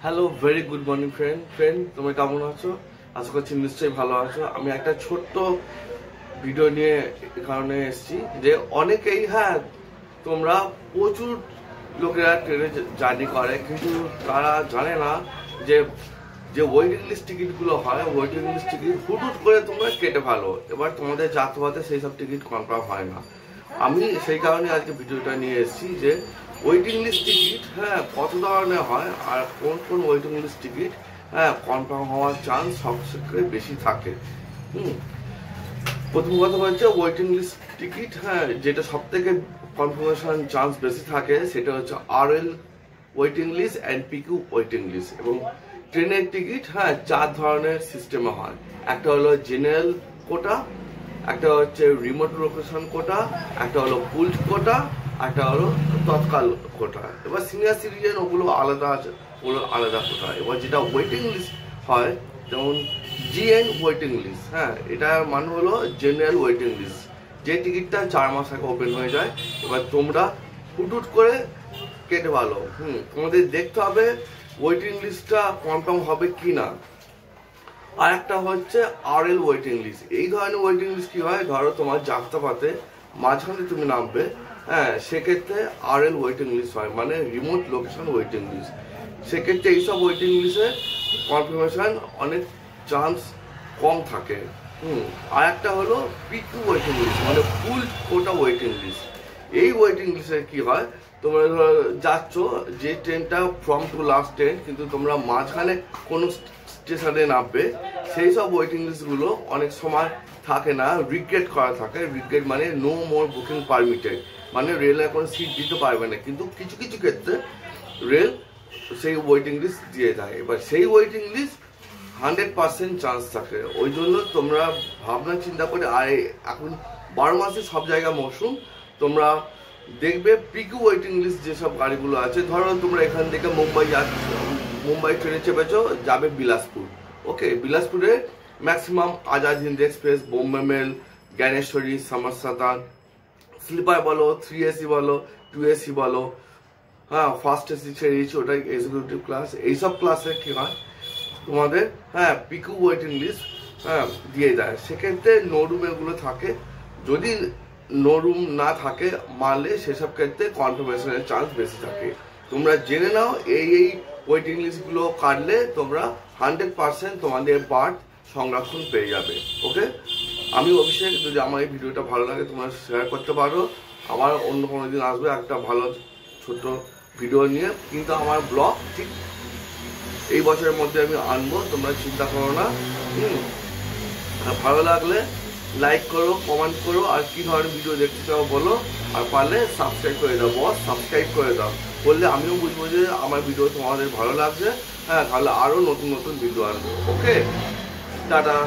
Hello, very good morning friend তুমি কেমন আছো? আশা করছি নিশ্চয়ই ভালো আছো। আমি একটা ছোট্ট ভিডিও নিয়ে এই কারণে এসেছি যে অনেকেই তোমরা প্রচুর লোকেরা ট্রেনে জার্নি করে, কিন্তু তারা জানে না যে যে ওয়েটিং লিস্ট টিকিটগুলো হয়, ওয়েটিং লিস্ট টিকিট হুট করে তোমরা কেটে ফেলো, এবার তোমাদের যাতে পাতে সেই সব টিকিট কনফার্ম হয় না। আমি সেই কারণে আজকে ভিডিওটা নিয়ে এসেছি যে ওয়েটিং লিস্ট টিকিট কত ধরনের হয় আর কোন কোন ওয়েটিং লিস্ট টিকিট কনফার্ম হওয়ার চান্স সবথেকে বেশি থাকে। প্রথম কথা হচ্ছে ওয়েটিং লিস্ট টিকিট, যেটা সব থেকে কনফার্মেশন চান্স বেশি থাকে সেটা হচ্ছে RL waiting list and PQ waiting list. এবং ট্রেনের টিকিট চার ধরনের সিস্টেমে হয়। একটা হলো জেনারেল কোটা, একটা হচ্ছে রিমোট লোকেশন কোটা, একটা হলো পুলড কোটা, একটা হলো তৎকাল কোটা। এবার সিনিয়র সিটিজেন ওগুলো আলাদা আছে, ওগুলো আলাদা কোটা। এবার যেটা ওয়েটিং লিস্ট হয় যেমন জিএন ওয়েটিং লিস্ট, এটার মানে হলো জেনারেল ওয়েটিং লিস্ট, যে টিকিটটা 4 মাস আগে ওপেন হয়ে যায়। এবার তোমরা হুট করে কেটে ভালো তোমাদের দেখতে হবে ওয়েটিং লিস্টটা কনফার্ম হবে কি না। আর একটা হচ্ছে আরএল ওয়েটিং লিস্ট। এই ধরনের ওয়েটিং লিস্ট কি হয়, ধরো তোমার যাত্রাপাতে মাঝখানে তুমি নামবে, সেক্ষেত্রে আরএল ওয়েটিং লিস্ট হয়, মানে রিমোট লোকেশন ওয়েটিং লিস্ট। সেক্ষেত্রে এইসব ওয়েটিং লিস্টে কনফার্মেশন অনেক চান্স কম থাকে। আর একটা হলো পিকিউ ওয়েটিং লিস্ট, মানে ফুল কোটা ওয়েটিং লিস্ট। এই ওয়েটিং লিস্টে কি হয়, তোমরা যাচ্ছ যে ট্রেনটা ফ্রম টু লাস্ট ট্রেন, কিন্তু তোমরা মাঝখানে কোনো স্টেশনে নামবে, সেই সব ওয়েটিং লিস্টগুলো অনেক সময় থাকে না, রিগ্রেট করা থাকে। রিগ্রেট মানে নো মোর বুকিং পারমিটেড, মানে রেলে কোনো সিট দিতে পারবে না। কিন্তু কিছু কিছু ক্ষেত্রে রেল সেই ওয়েটিং লিস্ট দিয়ে দেয়। এবার সেই ওয়েটিং লিস্ট 100% চান্স থাকে। ওই জন্য তোমরা ভাবনা চিন্তা করে, আর এখন 12 মাসে সব জায়গা মৌসুম, তোমরা দেখবে পিকিউ ওয়েটিং লিস্ট যেসব গাড়িগুলো আছে, ধরো তোমরা এখান থেকে মুম্বাই ট্রেনে চেপেছো, যাবে বিলাসপুর। ওকে, বিলাসপুরে maximum Azad Hind express, Bombay mail, Gyaneshwari, Samarsatta, sleeper বলো, 3AC বলো, 2AC বলো, ফার্স্ট এসি ছেড়ে দিচ্ছি, ওটাই এক্সিকিউটিভ ক্লাস। এইসব ক্লাসে কি হয়, তোমাদের পিকিউ ওয়েটিং লিস্ট দিয়ে দেয়। সেক্ষেত্রে নো রুম এগুলো থাকে। যদি নো রুম না থাকে মারলে সেসব ক্ষেত্রে কনফার্মেশনের চান্স বেশি থাকে। তোমরা জেনে নাও এই ওয়েটিং লিস্টগুলো কাটলে তোমরা 100% তোমাদের বার্থ সংরক্ষণ পেয়ে যাবে। ওকে, আমি অভিষেক। যদি আমার এই ভিডিওটা ভালো লাগে তোমরা শেয়ার করতে পারো। আমার অন্য কোনো দিন আসবে একটা ভালো ছোট ভিডিও নিয়ে, কিন্তু আমার ব্লগ ঠিক এই বছরের মধ্যে আমি আনবো, তোমরা চিন্তা করো না। ভালো লাগলে লাইক করো, কমেন্ট করো, আর কি ধরনের ভিডিও দেখতে চাও বলো। আর পারলে সাবস্ক্রাইব করে দাও, সাবস্ক্রাইব করে দাও, বললে আমিও বুঝবো যে আমার ভিডিও তোমাদের ভালো লাগছে। তাহলে আরো নতুন নতুন ভিডিও আনবো। ওকে, টাটা।